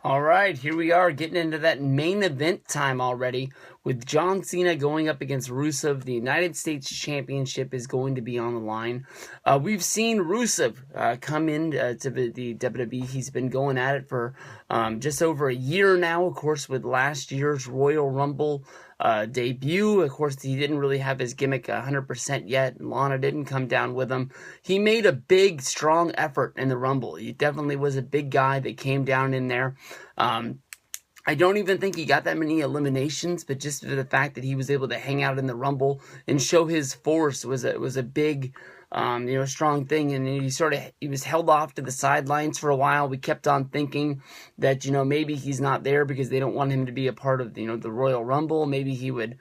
All right, here we are getting into that main event time already with John Cena going up against Rusev. The United States Championship is going to be on the line. We've seen Rusev come in to the WWE. He's been going at it for just over a year now, of course, with last year's Royal Rumble debut. Of course, he didn't really have his gimmick 100% yet. Lana didn't come down with him. He made a big, strong effort in the Rumble. He definitely was a big guy that came down in there. I don't even think he got that many eliminations, but just for the fact that he was able to hang out in the Rumble and show his force was a big, strong thing. And he was held off to the sidelines for a while. We kept on thinking that, maybe he's not there because they don't want him to be a part of, the Royal Rumble. Maybe he would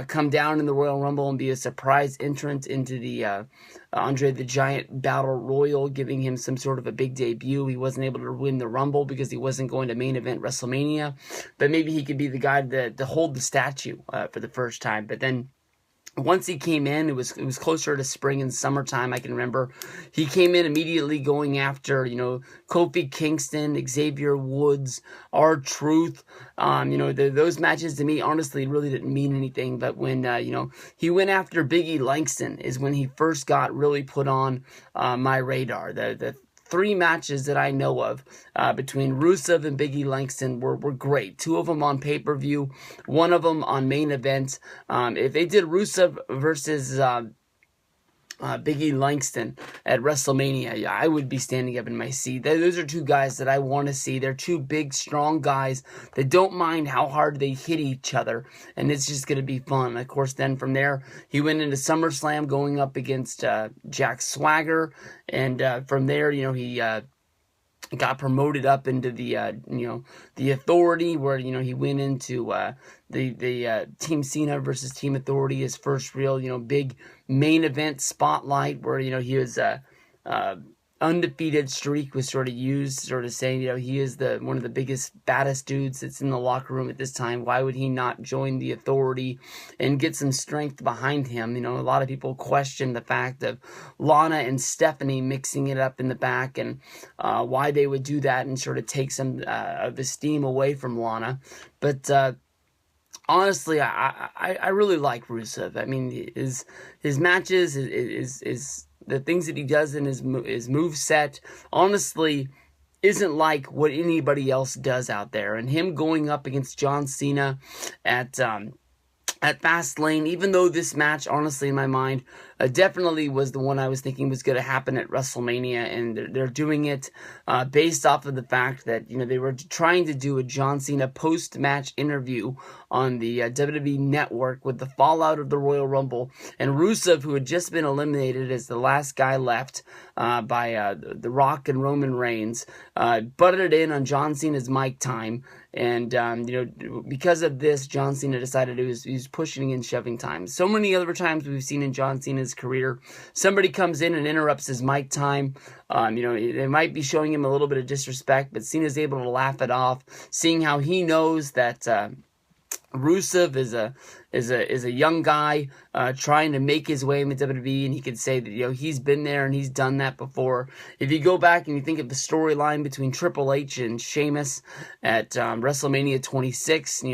come down in the Royal Rumble and be a surprise entrant into the Andre the Giant Battle Royal, giving him some sort of a big debut. He wasn't able to win the Rumble because he wasn't going to main event WrestleMania, but maybe he could be the guy to hold the statue for the first time. But then once he came in, it was closer to spring and summertime. I can remember he came in immediately going after Kofi Kingston, Xavier Woods, R-Truth. Those matches to me honestly really didn't mean anything. But when he went after Biggie Langston is when he first got really put on my radar. The three matches that I know of between Rusev and Biggie Langston were great. Two of them on pay-per-view, one of them on main event. If they did Rusev versus Biggie Langston at WrestleMania, I would be standing up in my seat. Those are two guys that I want to see. They're two big, strong guys that don't mind how hard they hit each other, and it's just going to be fun. Of course, then from there, he went into SummerSlam going up against Jack Swagger, and from there, he got promoted up into the Authority, where he went into the Team Cena versus Team Authority, his first real big main event spotlight, where he was undefeated streak was sort of used, sort of saying, he is one of the biggest, baddest dudes that's in the locker room at this time. Why would he not join the Authority and get some strength behind him? A lot of people question the fact of Lana and Stephanie mixing it up in the back, and why they would do that and sort of take some of the steam away from Lana. But honestly, I really like Rusev. I mean, his matches, is the things that he does in his moveset, honestly, isn't like what anybody else does out there. And him going up against John Cena at Fastlane, even though this match, honestly, in my mind, definitely was the one I was thinking was going to happen at WrestleMania, and they're doing it based off of the fact that, they were trying to do a John Cena post-match interview on the WWE Network with the fallout of the Royal Rumble, and Rusev, who had just been eliminated as the last guy left by The Rock and Roman Reigns, butted in on John Cena's mic time, and because of this, John Cena decided he was pushing and shoving time. So many other times we've seen in John Cena's career, somebody comes in and interrupts his mic time. They might be showing him a little bit of disrespect, but Cena's able to laugh it off, seeing how he knows that Rusev is a young guy trying to make his way in the WWE, and he could say that he's been there and he's done that before. If you go back and you think of the storyline between Triple H and Sheamus at WrestleMania 26,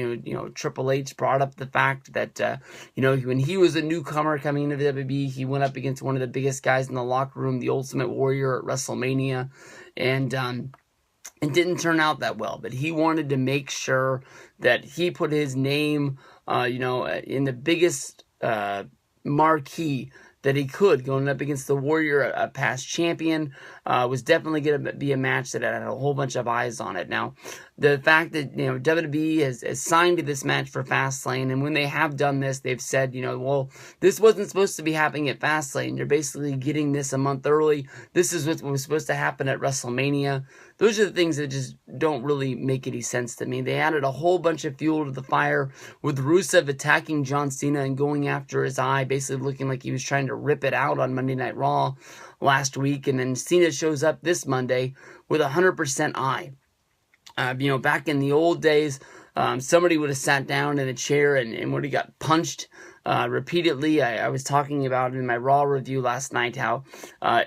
Triple H brought up the fact that when he was a newcomer coming into the WWE, he went up against one of the biggest guys in the locker room, the Ultimate Warrior, at WrestleMania, and it didn't turn out that well, but he wanted to make sure that he put his name, in the biggest marquee that he could, going up against the Warrior, a past champion. Was definitely going to be a match that had a whole bunch of eyes on it. Now, the fact that WWE has signed to this match for Fastlane, and when they have done this, they've said, well, this wasn't supposed to be happening at Fastlane. You're basically getting this a month early. This is what was supposed to happen at WrestleMania. Those are the things that just don't really make any sense to me. They added a whole bunch of fuel to the fire with Rusev attacking John Cena and going after his eye, basically looking like he was trying to rip it out on Monday Night Raw last week. And then Cena shows up this Monday with 100% eye. Back in the old days, somebody would have sat down in a chair and would have got punched repeatedly. I was talking about in my Raw review last night how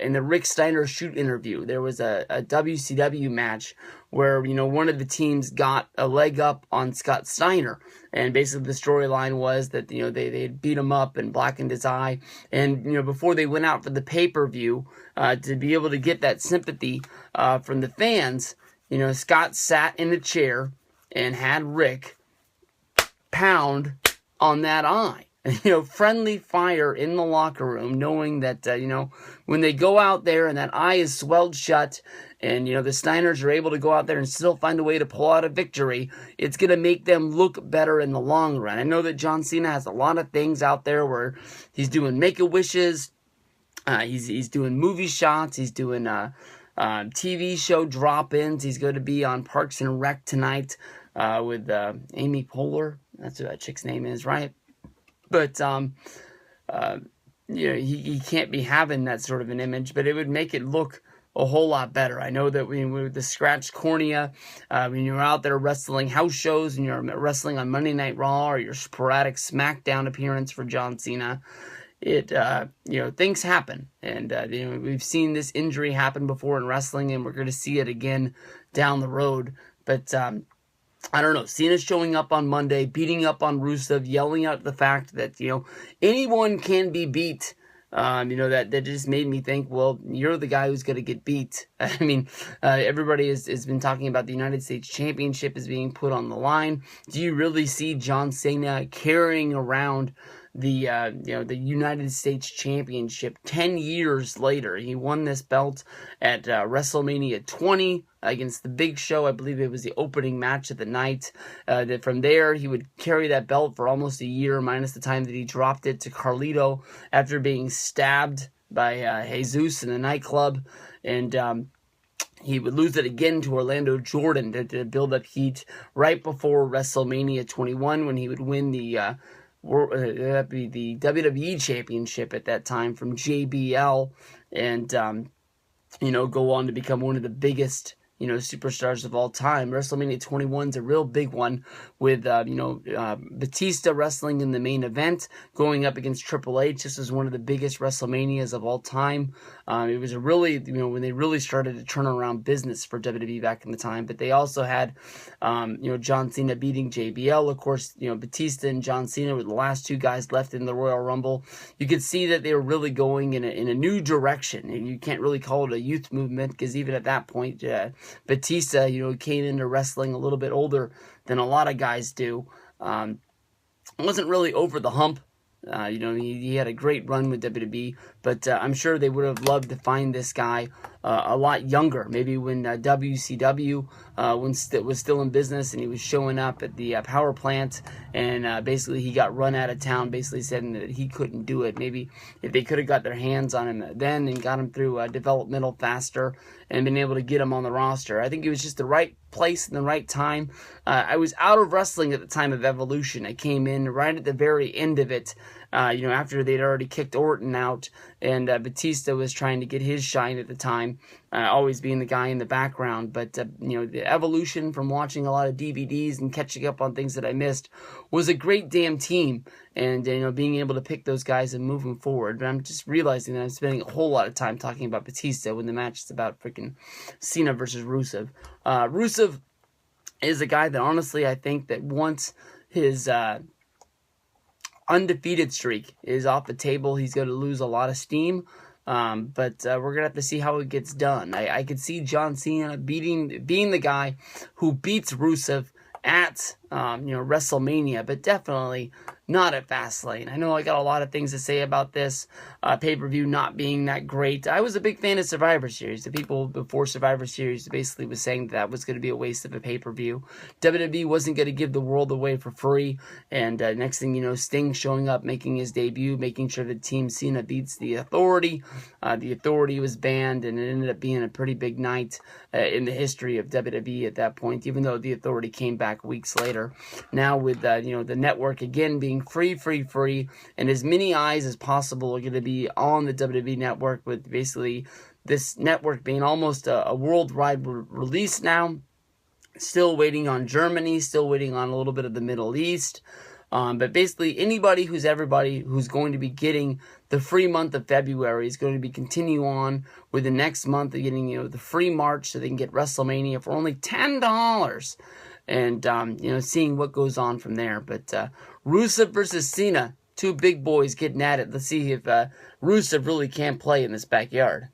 in the Rick Steiner shoot interview, there was a WCW match where, one of the teams got a leg up on Scott Steiner. And basically the storyline was that, they had beat him up and blackened his eye. And, before they went out for the pay-per-view, to be able to get that sympathy from the fans, Scott sat in a chair and had Rick pound on that eye. Friendly fire in the locker room, knowing that, when they go out there and that eye is swelled shut and, the Steiners are able to go out there and still find a way to pull out a victory, it's going to make them look better in the long run. I know that John Cena has a lot of things out there where he's doing Make-A-Wishes, he's doing movie shots, he's doing TV show drop-ins, he's going to be on Parks and Rec tonight with Amy Poehler. That's what that chick's name is, right? But, he can't be having that sort of an image, but it would make it look a whole lot better. I know that with the scratched cornea, when you're out there wrestling house shows and you're wrestling on Monday Night Raw or your sporadic SmackDown appearance for John Cena, things happen. And, we've seen this injury happen before in wrestling, and we're going to see it again down the road. But, I don't know, Cena's showing up on Monday, beating up on Rusev, yelling out the fact that, anyone can be beat. That just made me think, well, you're the guy who's going to get beat. I mean, everybody has been talking about the United States Championship is being put on the line. Do you really see John Cena carrying around the United States Championship 10 years later? He won this belt at WrestleMania 20 against the Big Show. I believe it was the opening match of the night. That from there, he would carry that belt for almost a year, minus the time that he dropped it to Carlito after being stabbed by Jesus in a nightclub. And he would lose it again to Orlando Jordan to build up heat right before WrestleMania 21, when he would win the that'd be the WWE Championship at that time from JBL, and go on to become one of the biggest superstars of all time. WrestleMania 21 is a real big one with, Batista wrestling in the main event, going up against Triple H. This was one of the biggest WrestleManias of all time. It was a really, when they really started to turn around business for WWE back in the time. But they also had, John Cena beating JBL. Of course, Batista and John Cena were the last two guys left in the Royal Rumble. You could see that they were really going in a new direction. And you can't really call it a youth movement, because even at that point, Batista, came into wrestling a little bit older than a lot of guys do. Wasn't really over the hump. He had a great run with WWE, but I'm sure they would have loved to find this guy a lot younger. Maybe when WCW was still in business and he was showing up at the power plant, and basically he got run out of town, basically saying that he couldn't do it. Maybe if they could have got their hands on him then and got him through developmental faster and been able to get him on the roster. I think it was just the right place and the right time. I was out of wrestling at the time of Evolution. I came in right at the very end of it, after they'd already kicked Orton out, and Batista was trying to get his shine at the time, always being the guy in the background. But, the Evolution, from watching a lot of DVDs and catching up on things that I missed, was a great damn team. And, being able to pick those guys and move them forward. But I'm just realizing that I'm spending a whole lot of time talking about Batista when the match is about freaking Cena versus Rusev. Rusev is a guy that, honestly, I think that once his undefeated streak is off the table, he's going to lose a lot of steam. But we're going to have to see how it gets done. I could see John Cena being the guy who beats Rusev at WrestleMania, but definitely not at Fastlane. I know I got a lot of things to say about this pay-per-view not being that great. I was a big fan of Survivor Series. The people before Survivor Series basically was saying that was going to be a waste of a pay-per-view. WWE wasn't going to give the world away for free, and next thing you know, Sting showing up, making his debut, making sure that Team Cena beats The Authority. The Authority was banned, and it ended up being a pretty big night in the history of WWE at that point, even though The Authority came back weeks later. Now with the network again being free, and as many eyes as possible are going to be on the WWE network, with basically this network being almost a worldwide release now. Still waiting on Germany, still waiting on a little bit of the Middle East. But basically, anybody who's everybody who's going to be getting the free month of February is going to be continue on with the next month of getting, the free March so they can get WrestleMania for only $10. And, seeing what goes on from there. But Rusev versus Cena, two big boys getting at it. Let's see if Rusev really can play in this backyard.